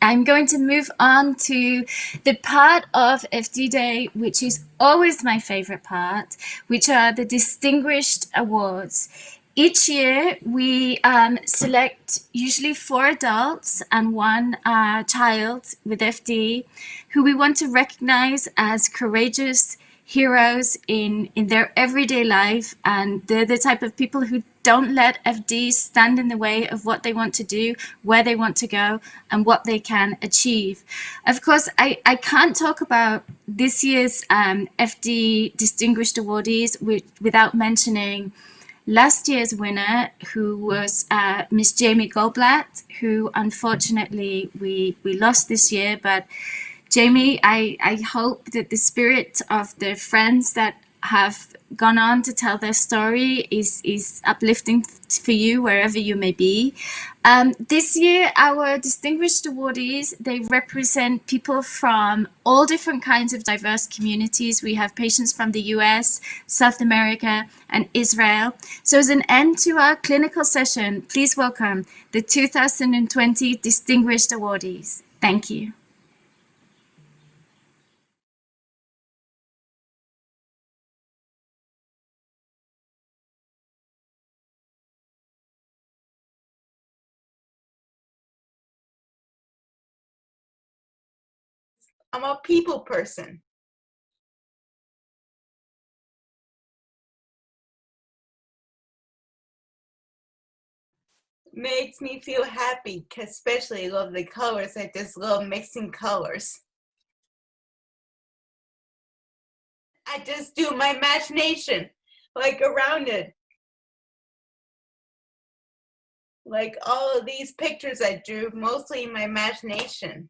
I'm going to move on to the part of FD Day, which is always my favorite part, which are the Distinguished Awards. Each year, we select usually four adults and one child with FD who we want to recognize as courageous heroes in their everyday life. And they're the type of people who don't let FD stand in the way of what they want to do, where they want to go, and what they can achieve. Of course, I can't talk about this year's FD Distinguished Awardees without mentioning last year's winner, who was Miss Jamie Goldblatt, who unfortunately we lost this year. But Jamie, I hope that the spirit of the friends that have gone on to tell their story is uplifting for you wherever you may be. This year, our distinguished awardees, they represent people from all different kinds of diverse communities. We have patients from the US, South America, and Israel. So as an end to our clinical session, please welcome the 2020 Distinguished Awardees. Thank you. I'm a people person. Makes me feel happy, especially love the colors. I just love mixing colors. I just do my imagination, like around it. Like all of these pictures I drew, mostly in my imagination.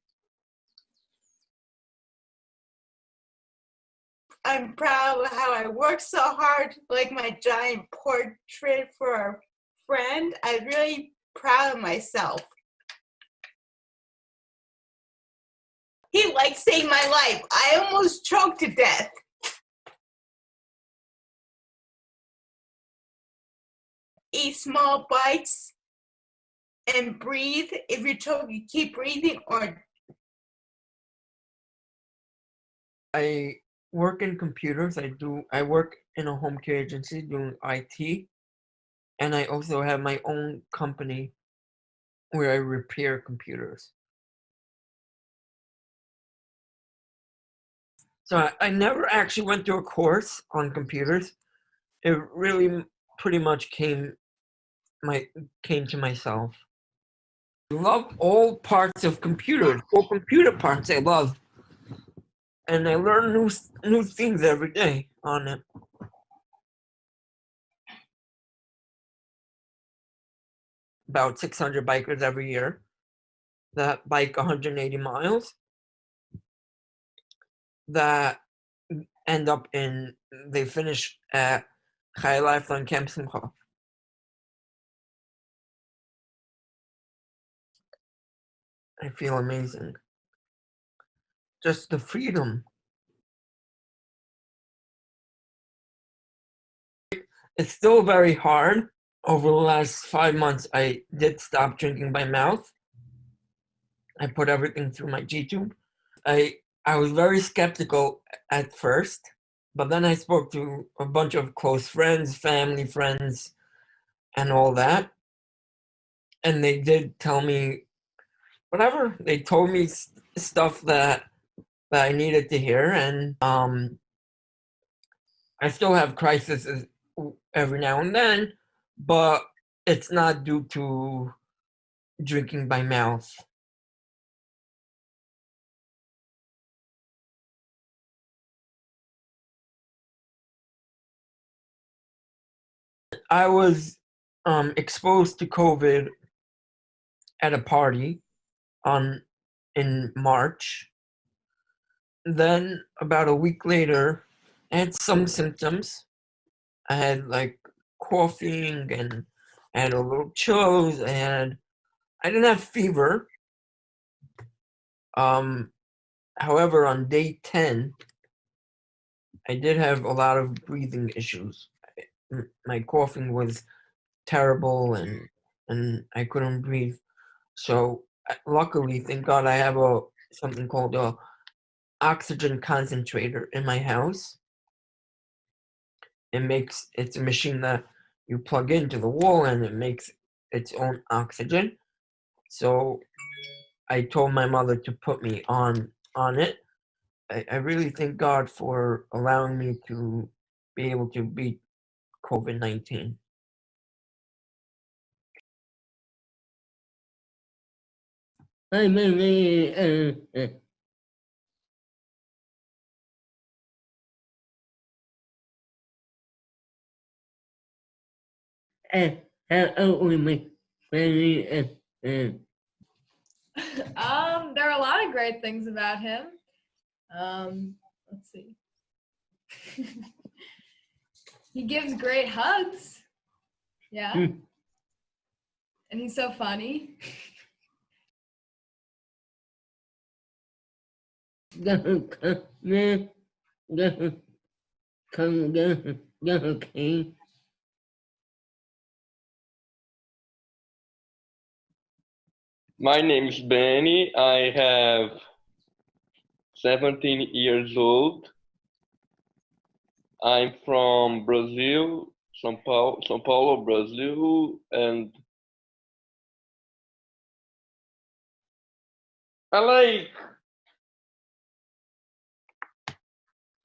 I'm proud of how I worked so hard, like my giant portrait for our friend. I'm really proud of myself. He like saved my life. I almost choked to death. Eat small bites and breathe. If you choke, you keep breathing. Or I work in computers. I work in a home care agency doing IT, and I also have my own company where I repair computers. So I never actually went through a course on computers. It really pretty much came to myself. I love all parts of computers, all computer parts I love. And I learn new things every day on it. About 600 bikers every year that bike 180 miles that they finish at Chai Lifeline Camp Simcha. I feel amazing. Just the freedom. It's still very hard. Over the last 5 months, I did stop drinking by mouth. I put everything through my G-tube. I was very skeptical at first, but then I spoke to a bunch of close friends, family friends, and all that. And they did tell me whatever. They told me stuff that I needed to hear, and I still have crises every now and then, but it's not due to drinking by mouth. I was exposed to COVID at a party in March. Then about a week later, I had some symptoms. I had like coughing and I had a little chills and I didn't have fever. However, on day 10, I did have a lot of breathing issues. My coughing was terrible and I couldn't breathe. So luckily, thank God, I have something called a oxygen concentrator in my house. It's a machine that you plug into the wall and it makes its own oxygen. So I told my mother to put me on it. I really thank God for allowing me to be able to beat COVID-19. There are a lot of great things about him. Let's see. He gives great hugs. Yeah. And he's so funny. My name is Benny. I have 17 years old. I'm from Brazil, São Paulo, Brazil, and I like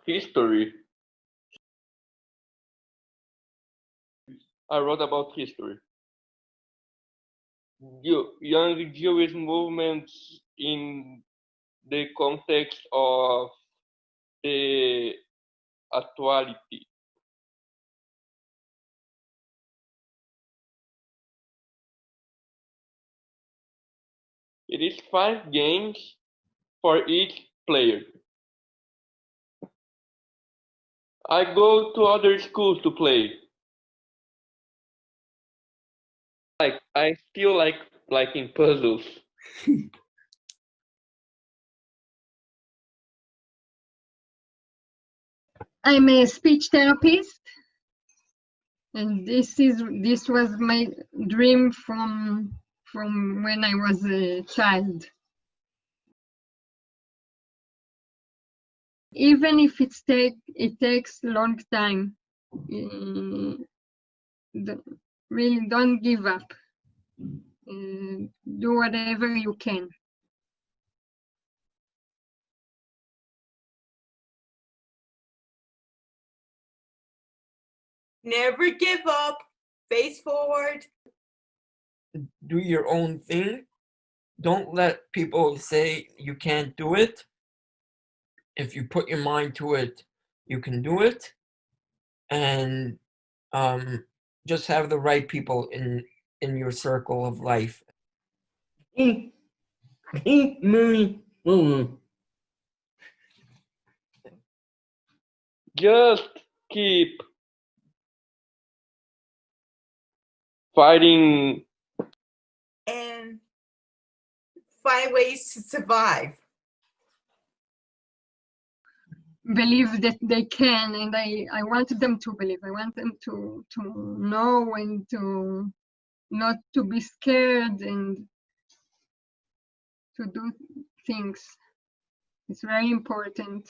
history. I wrote about history. Young Jewish movements in the context of the actuality. It is 5 games for each player. I go to other schools to play. I still like liking puzzles. I'm a speech therapist, and this was my dream from when I was a child. Even if it takes a long time, really don't give up. Do whatever you can. Never give up. Face forward. Do your own thing. Don't let people say you can't do it. If you put your mind to it, you can do it. And just have the right people in your circle of life. Just keep fighting And find ways to survive. Believe that they can, and I want them to believe. I want them to know and to not to be scared and to do things. It's very important.